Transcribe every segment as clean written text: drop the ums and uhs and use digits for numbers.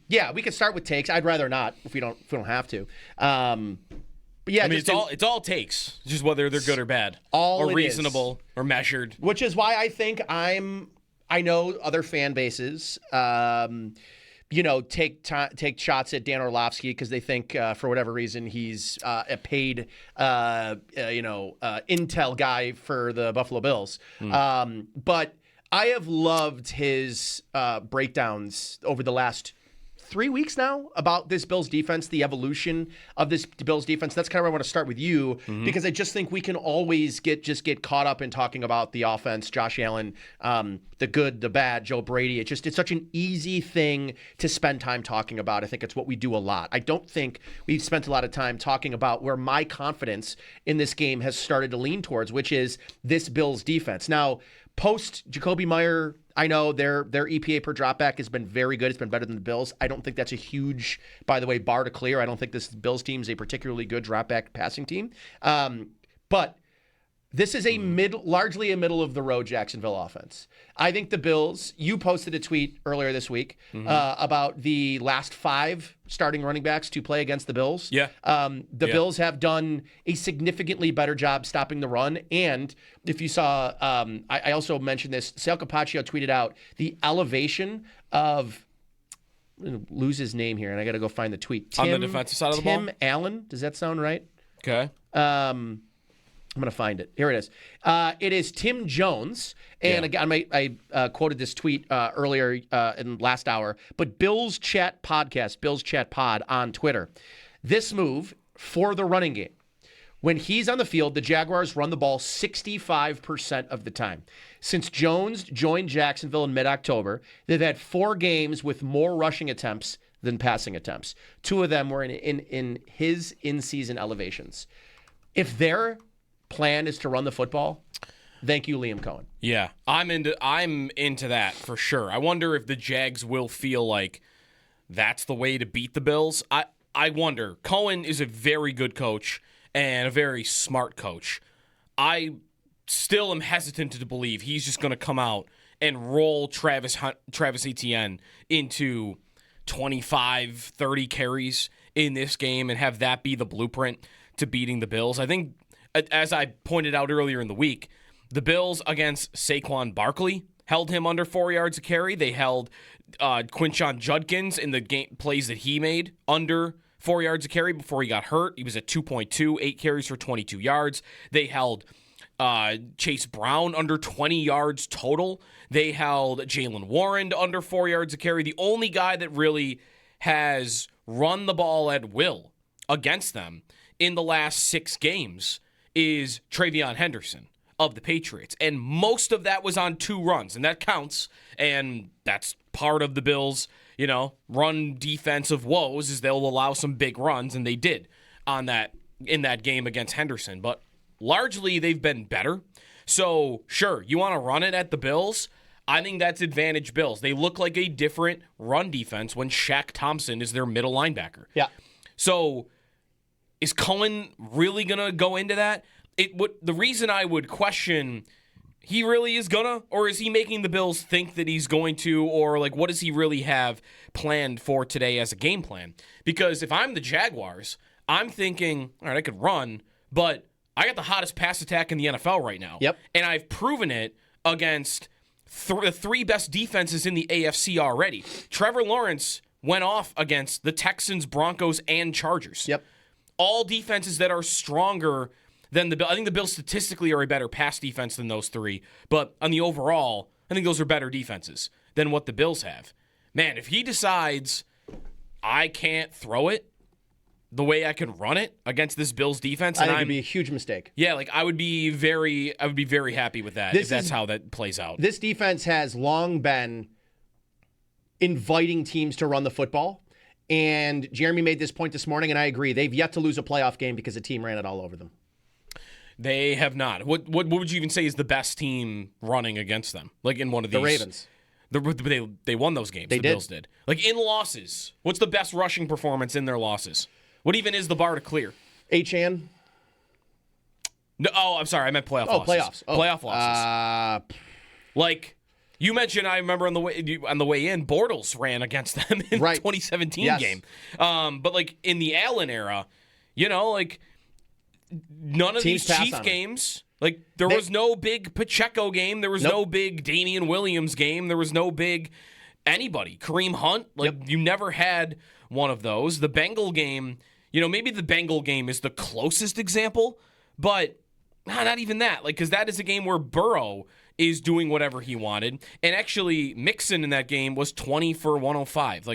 Yeah, we could start with takes. I'd rather not if we don't have to. But yeah, I mean, it's all takes, just whether they're good or bad, or reasonable or measured. Which is why I think I know other fan bases, take shots at Dan Orlovsky because they think for whatever reason he's a paid, intel guy for the Buffalo Bills. But I have loved his breakdowns over the last 3 weeks now about this Bills defense, the evolution of this Bills defense. That's kind of where I want to start with you because I just think we can always get caught up in talking about the offense, Josh Allen, the good, the bad, Joe Brady. It's such an easy thing to spend time talking about. I think it's what we do a lot. I don't think we've spent a lot of time talking about where my confidence in this game has started to lean towards, which is this Bills defense. Now, post Jacoby Meyer, I know their EPA per dropback has been very good. It's been better than the Bills. I don't think that's a huge, by the way, bar to clear. I don't think this Bills team is a particularly good dropback passing team. But this is largely a middle of the road Jacksonville offense. I think the Bills, you posted a tweet earlier this week about the last 5 starting running backs to play against the Bills. Yeah. Bills have done a significantly better job stopping the run. And if you saw, I also mentioned this, Sal Capaccio tweeted out the elevation of, I'm going to lose his name here, and I got to go find the tweet. On the defensive side of the ball? Tim Allen. Does that sound right? Okay. I'm going to find it. Here it is. It is Tim Jones. And again, I quoted this tweet earlier in last hour. But Bills Chat Podcast, Bills Chat Pod on Twitter. This move for the running game. When he's on the field, the Jaguars run the ball 65% of the time. Since Jones joined Jacksonville in mid-October, they've had 4 games with more rushing attempts than passing attempts. 2 of them were in his in-season elevations. If their plan is to run the football, thank you, Liam Cohen. Yeah, I'm into that for sure. I wonder if the Jags will feel like that's the way to beat the Bills. I wonder. Cohen is a very good coach and a very smart coach. I still am hesitant to believe he's just going to come out and roll Travis Etienne into 25, 30 carries in this game and have that be the blueprint to beating the Bills. I think, as I pointed out earlier in the week, the Bills against Saquon Barkley held him under 4 yards a carry. They held Quinshon Judkins in the game plays that he made under 4 yards a carry before he got hurt. He was at 2.2, 8 carries for 22 yards. They held Chase Brown under 20 yards total. They held Jaylen Warren to under 4 yards a carry. The only guy that really has run the ball at will against them in the last 6 games is Travion Henderson of the Patriots. And most of that was on 2 runs, and that counts. And that's part of the Bills' run defensive woes is they'll allow some big runs, and they did in that game against Henderson. But largely, they've been better. So, sure, you want to run it at the Bills? I think that's advantage Bills. They look like a different run defense when Shaq Thompson is their middle linebacker. Yeah. So, is Cohen really going to go into that? The reason I would question he really is gonna, or is he making the Bills think that he's going to, or like what does he really have planned for today as a game plan? Because if I'm the Jaguars, I'm thinking, all right, I could run, but I got the hottest pass attack in the NFL right now. Yep. And I've proven it against the 3 best defenses in the AFC already. Trevor Lawrence went off against the Texans, Broncos, and Chargers. Yep. All defenses that are stronger than the Bills. I think the Bills statistically are a better pass defense than those 3. But on the overall, I think those are better defenses than what the Bills have. Man, if he decides I can't throw it the way I can run it against this Bills defense, I think it'd be a huge mistake. Yeah, like I would be very happy with that if that's how that plays out. This defense has long been inviting teams to run the football. And Jeremy made this point this morning, and I agree. They've yet to lose a playoff game because a team ran it all over them. They have not. What would you even say is the best team running against them? Like in one of these? The Ravens. They won those games. The Bills did. Like in losses, what's the best rushing performance in their losses? What even is the bar to clear? Achane. No, I'm sorry. I meant playoff losses. Playoffs. Playoff losses. You mentioned, I remember on the way in, Bortles ran against them in the 2017 game. But like in the Allen era, like none of these Chief games, like there was no big Pacheco game, there was no big Damian Williams game, there was no big anybody. Kareem Hunt, you never had one of those. The Bengal game, maybe the Bengal game is the closest example, but not even that. Because that is a game where Burrow is doing whatever he wanted. And actually, Mixon in that game was 20 for 105.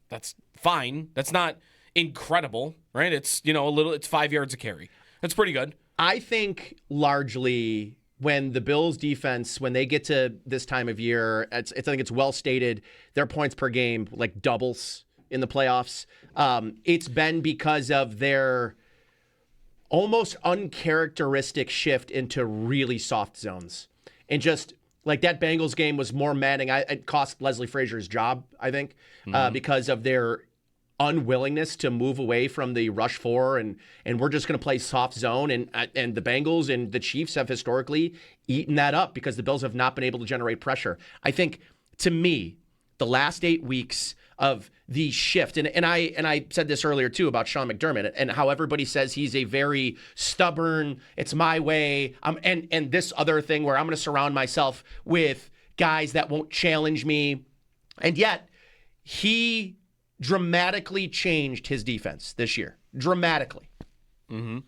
That's fine. That's not incredible, right? It's, it's 5 yards a carry. That's pretty good. I think largely when the Bills defense, when they get to this time of year, I think it's well stated, their points per game doubles in the playoffs. It's been because of their almost uncharacteristic shift into really soft zones. And just like that Bengals game was more maddening. It cost Leslie Frazier's job, I think, because of their unwillingness to move away from the rush four and we're just going to play soft zone. And the Bengals and the Chiefs have historically eaten that up because the Bills have not been able to generate pressure. I think, to me, the last 8 weeks of the shift, and I said this earlier too about Sean McDermott and how everybody says he's a very stubborn, it's my way, and this other thing where I'm going to surround myself with guys that won't challenge me, and yet he dramatically changed his defense this year. Dramatically. Mm-hmm.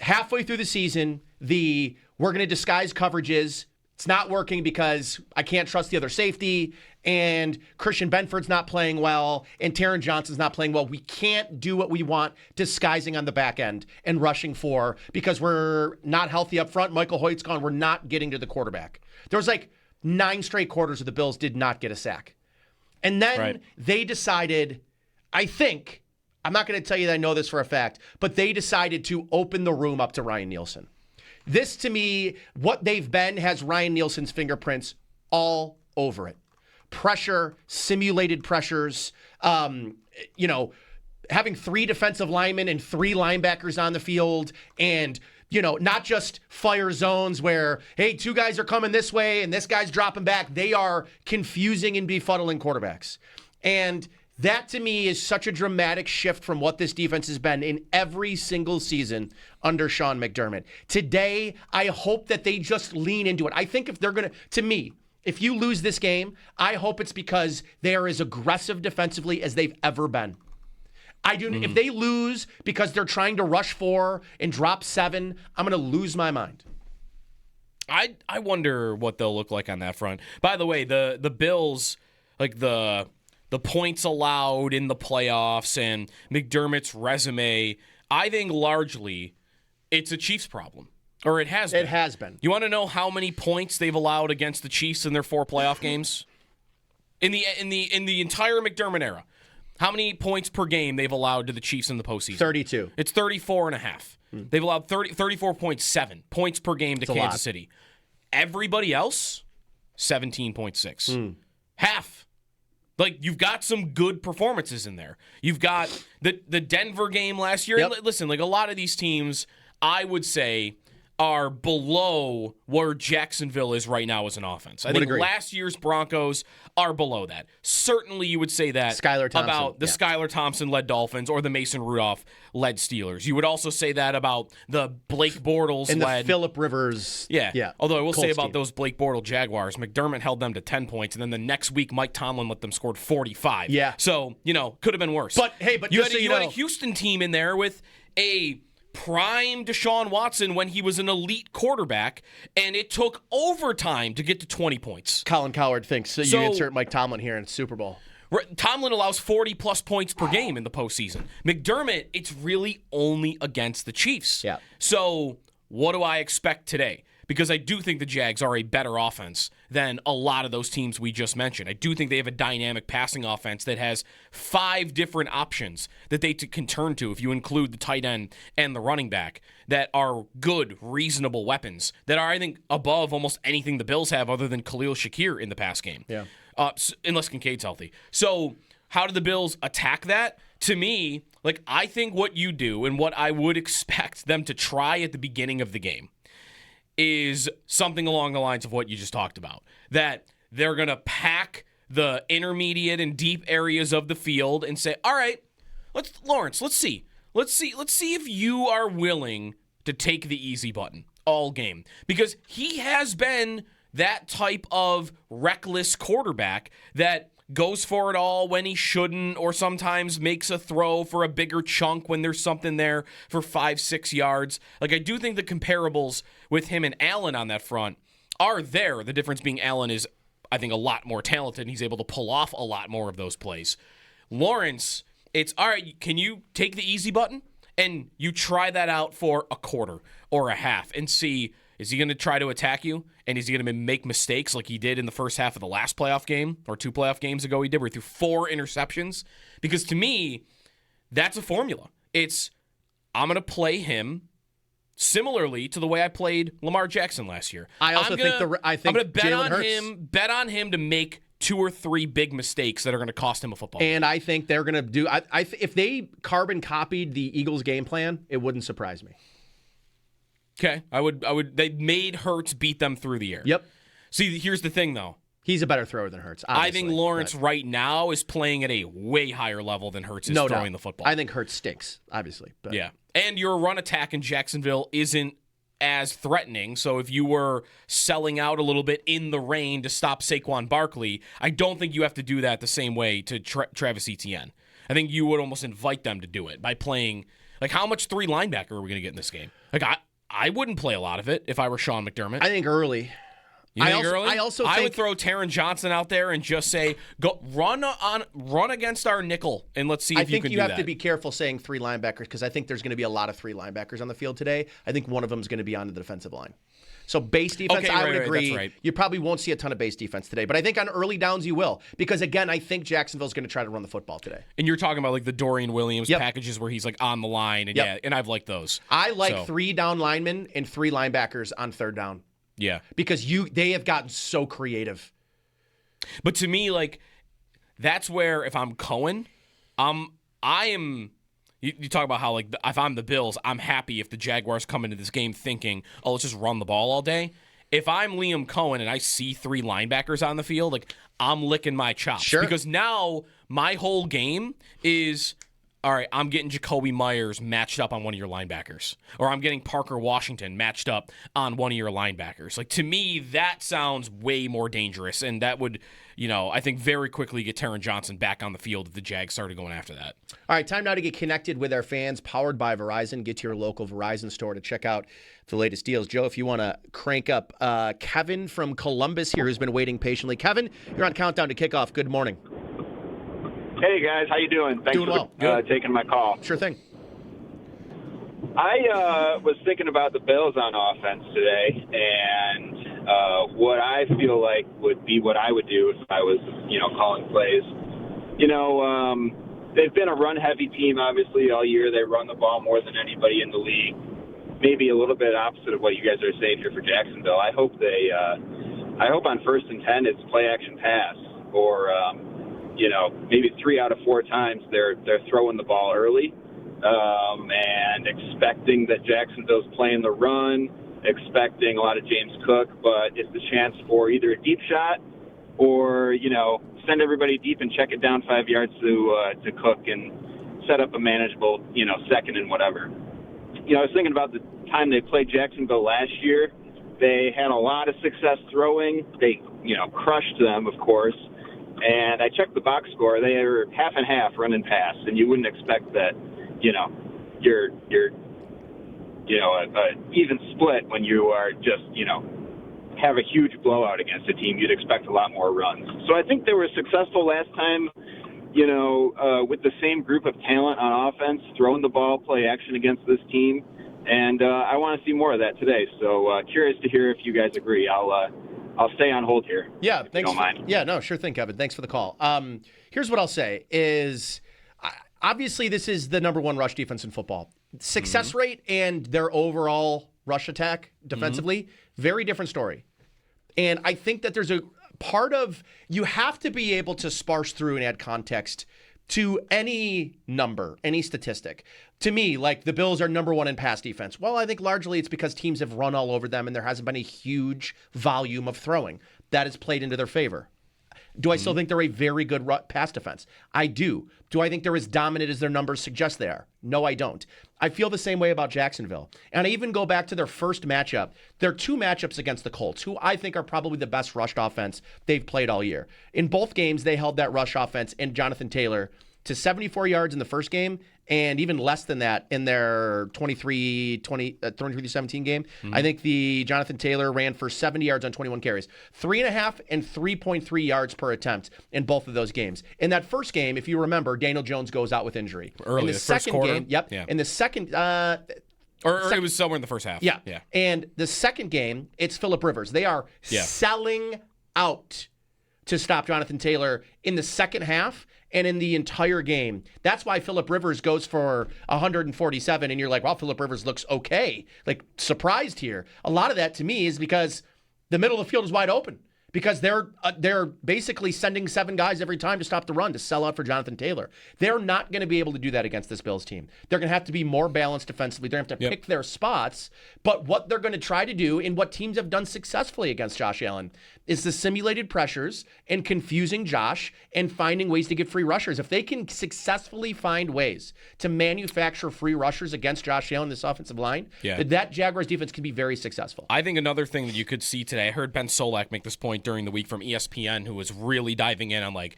Halfway through the season, we're going to disguise coverages. It's not working because I can't trust the other safety, and Christian Benford's not playing well, and Taron Johnson's not playing well. We can't do what we want disguising on the back end and rushing for because we're not healthy up front. Michael Hoyt's gone. We're not getting to the quarterback. There was 9 straight quarters of the Bills did not get a sack. And then they decided, I think, I'm not going to tell you that I know this for a fact, but they decided to open the room up to Ryan Nielsen. This, to me, what they've been has Ryan Nielsen's fingerprints all over it. Pressure, simulated pressures, having 3 defensive linemen and 3 linebackers on the field, and not just fire zones where, hey, 2 guys are coming this way and this guy's dropping back. They are confusing and befuddling quarterbacks. And that, to me, is such a dramatic shift from what this defense has been in every single season under Sean McDermott. Today, I hope that they just lean into it. I think if they're going to me, if you lose this game, I hope it's because they are as aggressive defensively as they've ever been. I do. If they lose because they're trying to rush 4 and drop 7, I'm going to lose my mind. I wonder what they'll look like on that front. By the way, the Bills, the points allowed in the playoffs and McDermott's resume, I think largely it's a Chiefs problem. Or it has been. It has been. You want to know how many points they've allowed against the Chiefs in their 4 playoff games? In the entire McDermott era. How many points per game they've allowed to the Chiefs in the postseason? 32. It's 34.5. They've allowed 34.7 points per game to Kansas City. Everybody else, 17.6. Half. You've got some good performances in there. You've got the Denver game last year. Yep. Listen, a lot of these teams, I would say, are below where Jacksonville is right now as an offense. I think last year's Broncos are below that. Certainly you would say that about the Skylar Thompson-led Dolphins or the Mason Rudolph-led Steelers. You would also say that about the Blake Bortles-led... And the Phillip Rivers... Yeah. Although I will say about those Blake Bortles Jaguars, McDermott held them to 10 points, and then the next week Mike Tomlin let them score 45. Yeah. So, could have been worse. But you had a Houston team in there with a prime Deshaun Watson when he was an elite quarterback, and it took overtime to get to 20 points. Colin Cowherd thinks you insert Mike Tomlin here in Super Bowl. Tomlin allows 40-plus points per game in the postseason. McDermott, it's really only against the Chiefs. Yeah. So what do I expect today? Because I do think the Jags are a better offense than a lot of those teams we just mentioned. I do think they have a dynamic passing offense that has 5 different options that they can turn to if you include the tight end and the running back that are good, reasonable weapons that are, I think, above almost anything the Bills have other than Khalil Shakir in the past game. Yeah. Unless Kincaid's healthy. So how do the Bills attack that? To me, I think what you do and what I would expect them to try at the beginning of the game is something along the lines of what you just talked about. That they're going to pack the intermediate and deep areas of the field and say, all right, Lawrence, let's see. Let's see if you are willing to take the easy button all game. Because he has been that type of reckless quarterback that goes for it all when he shouldn't, or sometimes makes a throw for a bigger chunk when there's something there for 5-6 yards. Like, I do think the comparables with him and Allen on that front are there. The difference being Allen is, I think, a lot more talented, and he's able to pull off a lot more of those plays. Lawrence, it's, all right, can you take the easy button? And you try that out for a quarter or a half and see, is he going to try to attack you? And is he going to make mistakes like he did in the first half of the last playoff game or 2 playoff games ago he did, where he threw 4 interceptions? Because to me, that's a formula. It's, I'm going to play him similarly to the way I played Lamar Jackson last year. I think I'm going to bet Hurts. on him to make 2 or 3 big mistakes that are going to cost him a football game. And I think they're going to do. If they carbon copied the Eagles' game plan, it wouldn't surprise me. Okay, I would. They made Hurts beat them through the air. Yep. See, here's the thing, though. He's a better thrower than Hurts, obviously. I think Lawrence right now is playing at a way higher level than Hurts is throwing the football. I think Hurts stinks, obviously. But. Yeah, and your run attack in Jacksonville isn't as threatening. So if you were selling out a little bit in the rain to stop Saquon Barkley, I don't think you have to do that the same way to Travis Etienne. I think you would almost invite them to do it by playing, like, how much 3 linebacker are we going to get in this game? Like, I wouldn't play a lot of it if I were Sean McDermott. I think early. You think early? I would throw Taron Johnson out there and just say, go run against our nickel, and let's see if you can do that. I think you have to be careful saying 3 linebackers, because I think there's going to be a lot of 3 linebackers on the field today. I think one of them is going to be on the defensive line. So base defense, I would agree. That's right. You probably won't see a ton of base defense today, but I think on early downs you will, because again, I think Jacksonville's going to try to run the football today. And you're talking about like the Dorian Williams packages where he's like on the line, and and I've liked those. I like 3 down linemen and 3 linebackers on 3rd down. Yeah, because they have gotten so creative. But to me, like, that's where if I'm Cohen, I am. You talk about how, like, if I'm the Bills, I'm happy if the Jaguars come into this game thinking, oh, let's just run the ball all day. If I'm Liam Cohen and I see 3 linebackers on the field, like, I'm licking my chops. Sure. Because now my whole game is, all right, I'm getting Jacoby Myers matched up on one of your linebackers. Or I'm getting Parker Washington matched up on one of your linebackers. Like, to me, that sounds way more dangerous. And that would, I think very quickly get Taron Johnson back on the field if the Jags started going after that. All right, time now to get connected with our fans, powered by Verizon. Get to your local Verizon store to check out the latest deals. Joe, if you want to crank up Kevin from Columbus here, who's been waiting patiently. Kevin, you're on Countdown to Kickoff. Good morning. Hey, guys. How you doing? Thanks for taking my call. Sure thing. I was thinking about the Bills on offense today, and what I feel like would be what I would do if I was, calling plays. They've been a run-heavy team, obviously, all year. They run the ball more than anybody in the league. Maybe a little bit opposite of what you guys are saying here for Jacksonville. I hope on 1st and 10 it's play-action pass, or maybe 3 out of 4 times they're throwing the ball early, and expecting that Jacksonville's playing the run, expecting a lot of James Cook, but it's the chance for either a deep shot or, send everybody deep and check it down 5 yards to Cook and set up a manageable, 2nd and whatever. I was thinking about the time they played Jacksonville last year. They had a lot of success throwing. They, crushed them, of course. And I checked the box score. They were half and half run and pass, and you wouldn't expect that, you're an even split when you are just, have a huge blowout against a team. You'd expect a lot more runs. So I think they were successful last time, with the same group of talent on offense, throwing the ball, play action against this team. And I want to see more of that today. So curious to hear if you guys agree. I'll stay on hold here. Yeah, thanks. You don't mind. Yeah, no, sure thing, Kevin. Thanks for the call. Here's what I'll say is, obviously this is the number 1 rush defense in football. Success rate and their overall rush attack defensively, very different story. And I think that there's a part of, you have to be able to sparse through and add context to any number, any statistic. To me, like, the Bills are number 1 in pass defense. Well, I think largely it's because teams have run all over them and there hasn't been a huge volume of throwing. that has played into their favor. Do I still think they're a very good pass defense? I do. Do I think they're as dominant as their numbers suggest they are? No, I don't. I feel the same way about Jacksonville. And I even go back to their first matchup. There are 2 matchups against the Colts, who I think are probably the best rushed offense they've played all year. In both games, they held that rush offense and Jonathan Taylor to 74 yards in the first game and even less than that in their 23-17 game. I think the Jonathan Taylor ran for 70 yards on 21 carries. 3.5 and 3.3 yards per attempt in both of those games. In that first game, if you remember, Daniel Jones goes out with injury. Early, in the second game, Yeah. In the second... Or it was somewhere in the first half. Yeah. And the second game, it's Phillip Rivers. They are selling out to stop Jonathan Taylor in the second half and in the entire game. That's why Phillip Rivers goes for 147, and you're like, wow, Phillip Rivers looks okay. Like, surprised here. A lot of that, to me, is because the middle of the field is wide open. Because they're basically sending 7 guys every time to stop the run to sell out for Jonathan Taylor. They're not going to be able to do that against this Bills team. They're going to have to be more balanced defensively. They're going to have to pick their spots. But what they're going to try to do, and what teams have done successfully against Josh Allen, is the simulated pressures and confusing Josh and finding ways to get free rushers. If they can successfully find ways to manufacture free rushers against Josh Allen, this offensive line, that Jaguars defense can be very successful. I think another thing that you could see today, I heard Ben Solak make this point during the week from ESPN, who was really diving in on like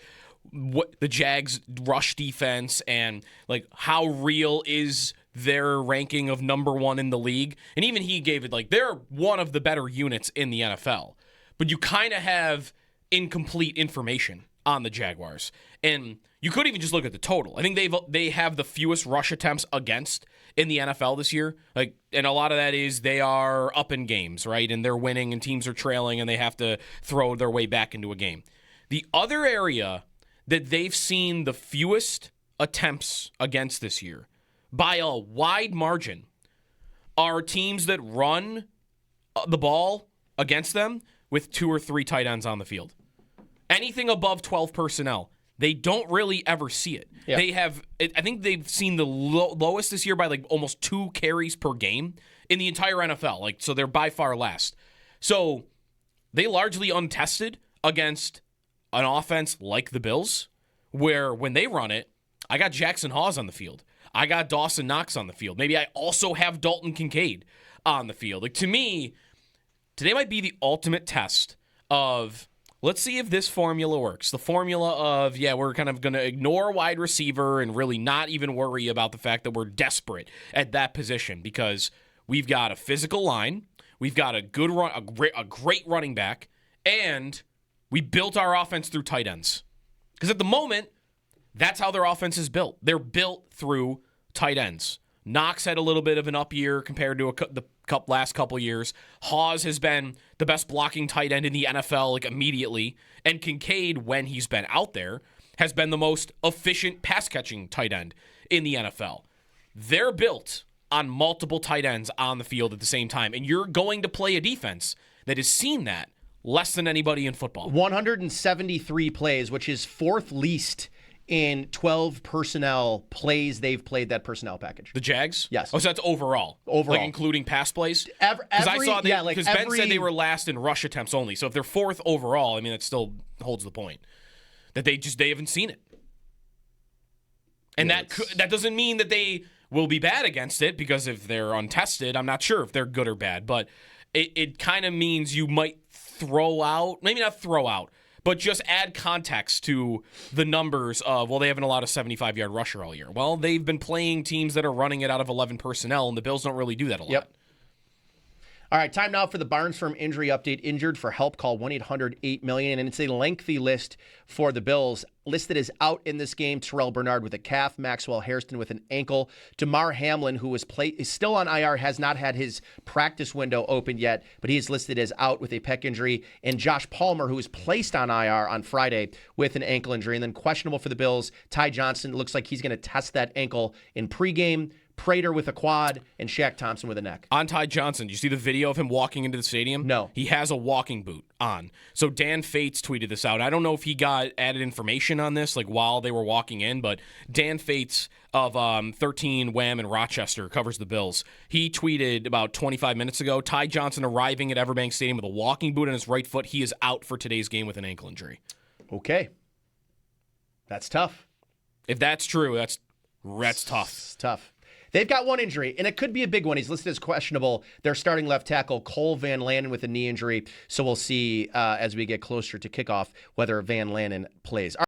what the Jags rush defense and like how real is their ranking of number 1 in the league. And even he gave it like they're one of the better units in the NFL. But you kind of have incomplete information on the Jaguars. And you could even just look at the total. I think they have the fewest rush attempts against in the NFL this year. Like, and a lot of that is they are up in games, right? And they're winning and teams are trailing and they have to throw their way back into a game. The other area that they've seen the fewest attempts against this year by a wide margin are teams that run the ball against them with 2 or 3 tight ends on the field. Anything above 12 personnel, they don't really ever see it. Yeah. They have, I think they've seen the lowest this year by like almost 2 carries per game in the entire NFL. Like, so they're by far last. So they largely untested against an offense like the Bills, where when they run it, I got Jackson Hawes on the field. I got Dawson Knox on the field. Maybe I also have Dalton Kincaid on the field. Like, to me, today might be the ultimate test of, let's see if this formula works. The formula of, we're kind of going to ignore wide receiver and really not even worry about the fact that we're desperate at that position because we've got a physical line, we've got a good run, a great running back, and we built our offense through tight ends. Because at the moment, that's how their offense is built. They're built through tight ends. Knox had a little bit of an up year compared to the last couple years. Hawes has been the best blocking tight end in the NFL like immediately. And Kincaid, when he's been out there, has been the most efficient pass-catching tight end in the NFL. They're built on multiple tight ends on the field at the same time. And you're going to play a defense that has seen that less than anybody in football. 173 plays, which is 4th least in 12 personnel plays they've played that personnel package. The Jags? Yes. Oh, so that's overall? Overall. Like including pass plays? Because I saw because Ben said they were last in rush attempts only. So if they're 4th overall, I mean, that still holds the point. That they haven't seen it. And that doesn't mean that they will be bad against it, because if they're untested, I'm not sure if they're good or bad. But it kind of means you might maybe not throw out, but just add context to the numbers of, well, they haven't allowed a 75-yard rusher all year. Well, they've been playing teams that are running it out of 11 personnel, and the Bills don't really do that a lot. Yep. All right, time now for the Barnes Firm injury update. Injured for help, call 1-800-8-million, and it's a lengthy list for the Bills. Listed as out in this game, Terrell Bernard with a calf, Maxwell Hairston with an ankle, Damar Hamlin, who is still on IR, has not had his practice window open yet, but he is listed as out with a pec injury, and Josh Palmer, who was placed on IR on Friday with an ankle injury, and then questionable for the Bills, Ty Johnson. Looks like he's going to test that ankle in pregame. Prater with a quad, and Shaq Thompson with a neck. On Ty Johnson, do you see the video of him walking into the stadium? No. He has a walking boot on. So Dan Fates tweeted this out. I don't know if he got added information on this, like while they were walking in, but Dan Fates of 13 Wham in Rochester covers the Bills. He tweeted about 25 minutes ago, Ty Johnson arriving at Everbank Stadium with a walking boot on his right foot. He is out for today's game with an ankle injury. Okay. That's tough. If that's true, that's tough. It's tough. They've got one injury, and it could be a big one. He's listed as questionable. Their starting left tackle, Cole Van Lanen, with a knee injury. So we'll see as we get closer to kickoff whether Van Lanen plays.